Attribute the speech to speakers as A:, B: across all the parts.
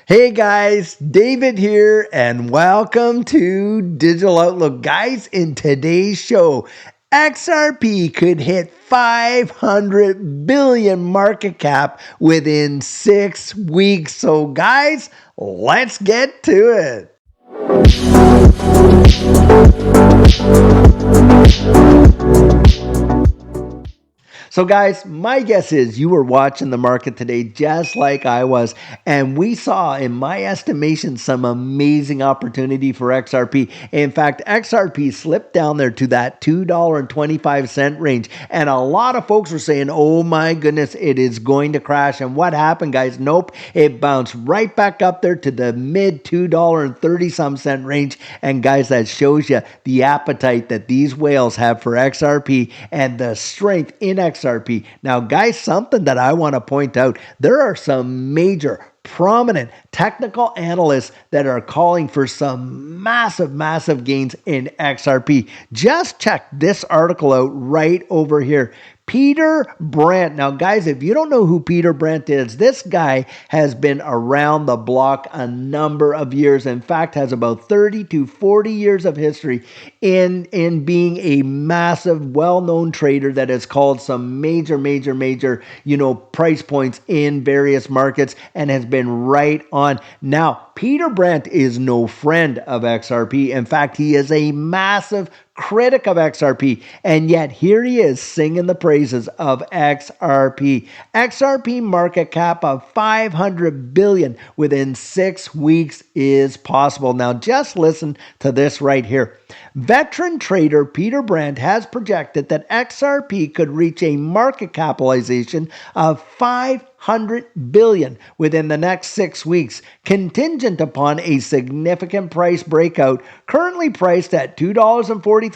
A: Hey guys, David here, and welcome to Digital Outlook. Guys, in today's show, XRP could hit 500 billion market cap within 6 weeks. So guys, let's get to it. So guys, my guess is you were watching the market today just like I was, and we saw, in my estimation, some amazing opportunity for XRP. In fact, XRP slipped down there to that $2.25 range, and a lot of folks were saying, oh my goodness, it is going to crash. And what happened, guys? Nope, it bounced right back up there to the mid $2.30 range. And guys, that shows you the appetite that these whales have for XRP and the strength in XRP. Now, guys, something that I want to point out, there are some major prominent technical analysts that are calling for some massive gains in XRP. Just check this article out right over here. Peter Brandt. Now, guys, if you don't know who Peter Brandt is, this guy has been around the block a number of years. In fact, has about 30 to 40 years of history in being a massive, well-known trader that has called some major, price points in various markets and has been right on. Now, Peter Brandt is no friend of XRP. In fact, he is a massive critic of XRP, and yet here he is singing the praises of XRP. XRP market cap of 500 billion within 6 weeks is possible. Now just listen to this right here. Veteran trader Peter Brandt has projected that XRP could reach a market capitalization of 500 billion within the next 6 weeks, contingent upon a significant price breakout, currently priced at $2.43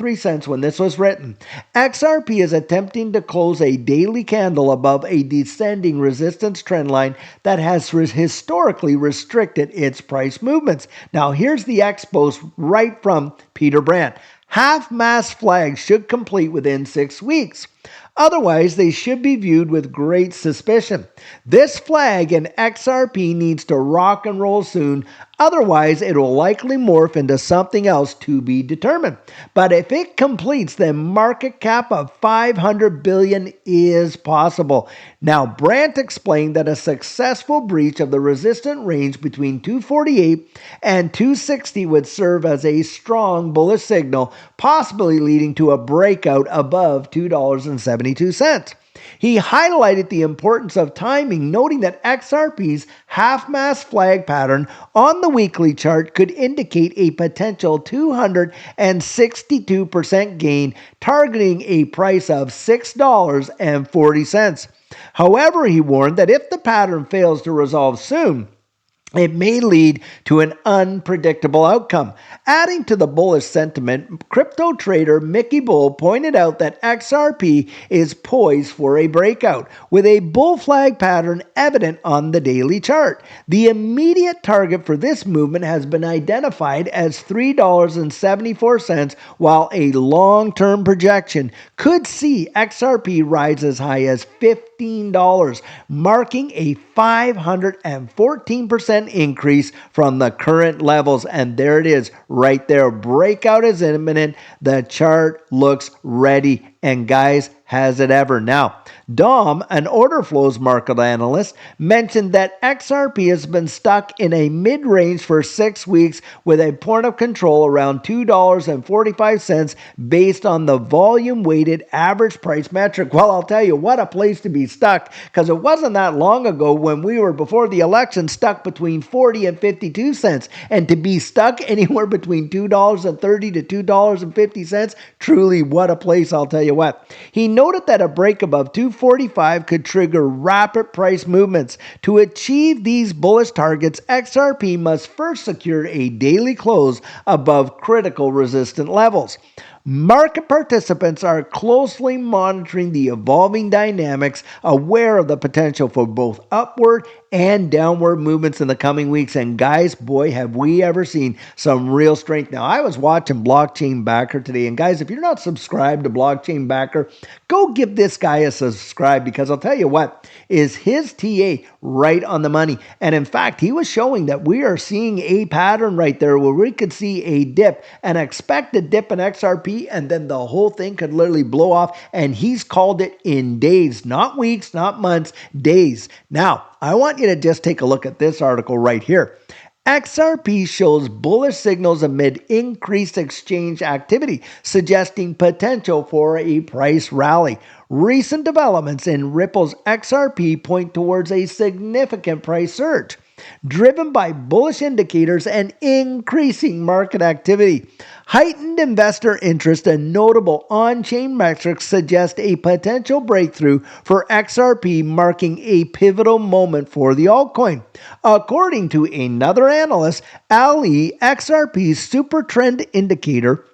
A: when this was written. XRP is attempting to close a daily candle above a descending resistance trend line that has historically restricted its price movements. Now here's the expose right from Peter Brandt. Half-mast flags should complete within 6 weeks. Otherwise, they should be viewed with great suspicion. This flag in XRP needs to rock and roll soon. Otherwise, it will likely morph into something else to be determined. But if it completes, then market cap of 500 billion is possible. Now, Brandt explained that a successful breach of the resistant range between 248 and 260 would serve as a strong bullish signal, possibly leading to a breakout above $2.72. He highlighted the importance of timing, noting that XRP's half-mast flag pattern on the weekly chart could indicate a potential 262% gain, targeting a price of $6.40. However, he warned that if the pattern fails to resolve soon, it may lead to an unpredictable outcome. Adding to the bullish sentiment, crypto trader Mickey Bull pointed out that XRP is poised for a breakout, with a bull flag pattern evident on the daily chart. The immediate target for this movement has been identified as $3.74, while a long-term projection could see XRP rise as high as $15, marking a 514% increase from the current levels. And there it is right there. Breakout is imminent. The chart looks ready. And guys, has it ever. Now, Dom, an order flows market analyst, mentioned that XRP has been stuck in a mid-range for 6 weeks with a point of control around $2.45 based on the volume-weighted average price metric. Well, I'll tell you, what a place to be stuck, because it wasn't that long ago when we were, before the election, stuck between 40 and 52 cents. And to be stuck anywhere between $2.30 to $2.50, truly what a place, I'll tell you what. He noted that a break above 245 could trigger rapid price movements. To achieve these bullish targets, XRP must first secure a daily close above critical resistant levels. Market participants are closely monitoring the evolving dynamics, aware of the potential for both upward and downward movements in the coming weeks. And guys, boy, have we ever seen some real strength. Now, I was watching Blockchain Backer today, and guys, if you're not subscribed to Blockchain Backer, go give this guy a subscribe, because I'll tell you what, is his TA right on the money. And in fact, he was showing that we are seeing a pattern right there where we could see a dip, an expected dip in XRP, and then the whole thing could literally blow off. And he's called it in days, not weeks, not months, days. Now, I want you to just take a look at this article right here. XRP shows bullish signals amid increased exchange activity, suggesting potential for a price rally. Recent developments in Ripple's XRP point towards a significant price surge, driven by bullish indicators and increasing market activity. Heightened investor interest and notable on-chain metrics suggest a potential breakthrough for XRP, marking a pivotal moment for the altcoin. According to another analyst, Ali, XRP's super trend indicator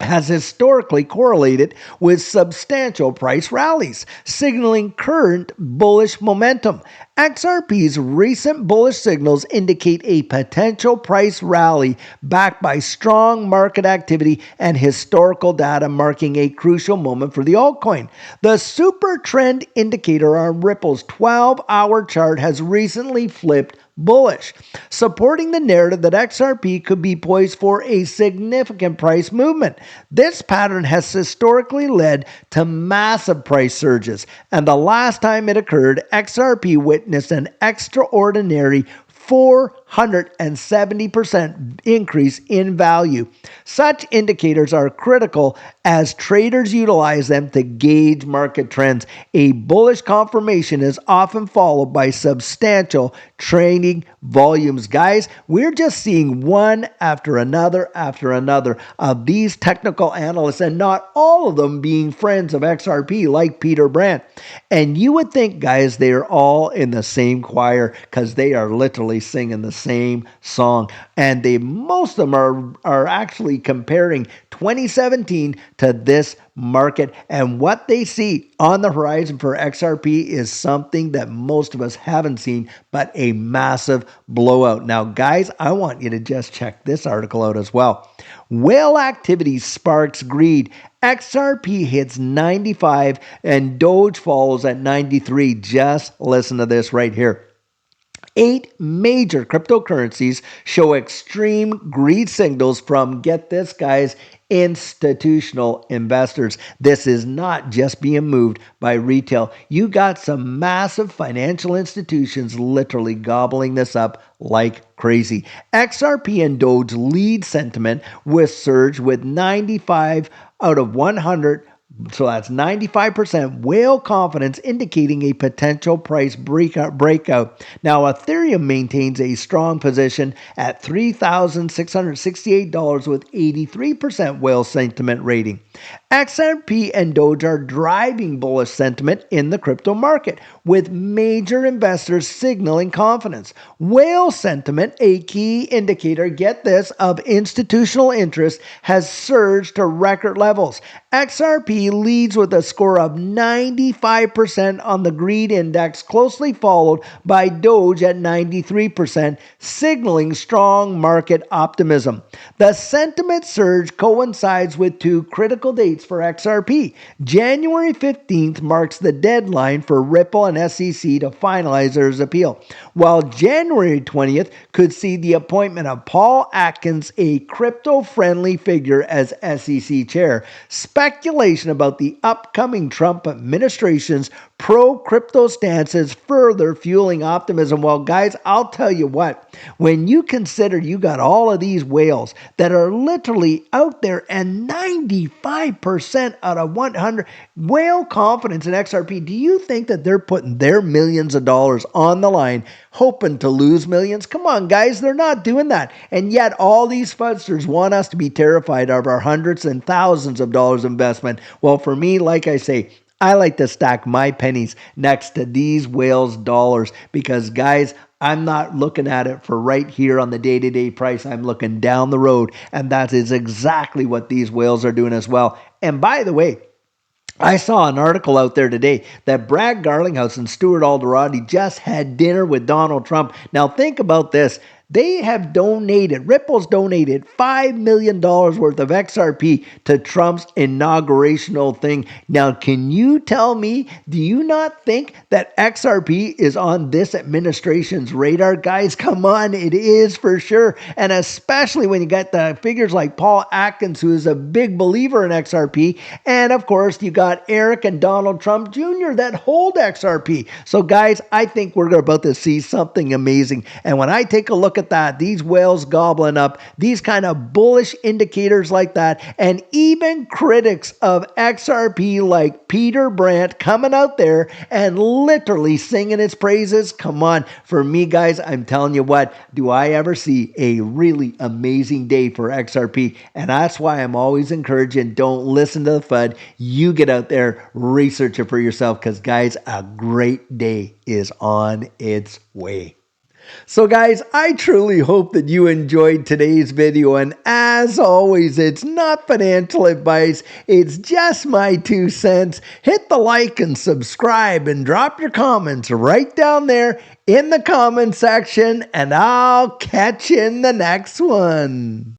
A: has historically correlated with substantial price rallies, signaling current bullish momentum. XRP's recent bullish signals indicate a potential price rally backed by strong market activity and historical data, marking a crucial moment for the altcoin. The super trend indicator on Ripple's 12-hour chart has recently flipped bullish, supporting the narrative that XRP could be poised for a significant price movement. This pattern has historically led to massive price surges, and the last time it occurred, XRP witnessed an extraordinary 470% increase in value. Such indicators are critical as traders utilize them to gauge market trends. A bullish confirmation is often followed by substantial trading volumes. Guys, we're just seeing one after another of these technical analysts, and not all of them being friends of XRP like Peter Brandt. And you would think, guys, they are all in the same choir, because they are literally singing the same song. And most of them are actually comparing 2017 to this market, and what they see on the horizon for XRP is something that most of us haven't seen, but a massive blowout. Now, guys, I want you to just check this article out as well. Whale activity sparks greed. XRP hits 95 and Doge follows at 93. Just listen to this right here. 8 major cryptocurrencies show extreme greed signals from, get this, guys, institutional investors. This is not just being moved by retail. You got some massive financial institutions literally gobbling this up like crazy. XRP and Doge lead sentiment with surge with 95 out of 100. So that's 95% whale confidence, indicating a potential price breakout. Now, Ethereum maintains a strong position at $3,668 with 83% whale sentiment rating. XRP and Doge are driving bullish sentiment in the crypto market, with major investors signaling confidence. Whale sentiment, a key indicator, get this, of institutional interest, has surged to record levels. XRP leads with a score of 95% on the greed index, closely followed by Doge at 93%, signaling strong market optimism. The sentiment surge coincides with 2 critical dates for XRP. January 15th marks the deadline for Ripple and SEC to finalize their appeal, while January 20th could see the appointment of Paul Atkins, a crypto-friendly figure, as SEC chair. Speculation about the upcoming Trump administration's pro-crypto stance is further fueling optimism. Well, guys, I'll tell you what, when you consider you got all of these whales that are literally out there, and 95% out of 100 whale confidence in XRP, do you think that they're putting their millions of dollars on the line hoping to lose millions? Come on, guys, they're not doing that. And yet all these fundsters want us to be terrified of our hundreds and thousands of dollars investment. Well, for me, like I say, I like to stack my pennies next to these whales' dollars, because, guys, I'm not looking at it for right here on the day-to-day price. I'm looking down the road, and that is exactly what these whales are doing as well. And by the way, I saw an article out there today that Brad Garlinghouse and Stuart Alderodi just had dinner with Donald Trump. Now think about this. They have donated, Ripple's donated $5 million worth of XRP to Trump's inaugurational thing. Now, can you tell me, do you not think that XRP is on this administration's radar? Guys, come on, it is for sure. And especially when you get the figures like Paul Atkins, who is a big believer in XRP. And of course, you got Eric and Donald Trump Jr. that hold XRP. So guys, I think we're about to see something amazing. And when I take a look at that, these whales gobbling up, these kind of bullish indicators like that, and even critics of XRP like Peter Brandt coming out there and literally singing its praises. Come on, for me guys, I'm telling you what, do I ever see a really amazing day for XRP? And that's why I'm always encouraging, don't listen to the FUD. You get out there, research it for yourself, because guys, a great day is on its way. So guys, I truly hope that you enjoyed today's video, and as always, it's not financial advice, it's just my 2 cents. Hit the like and subscribe and drop your comments right down there in the comment section, and I'll catch you in the next one.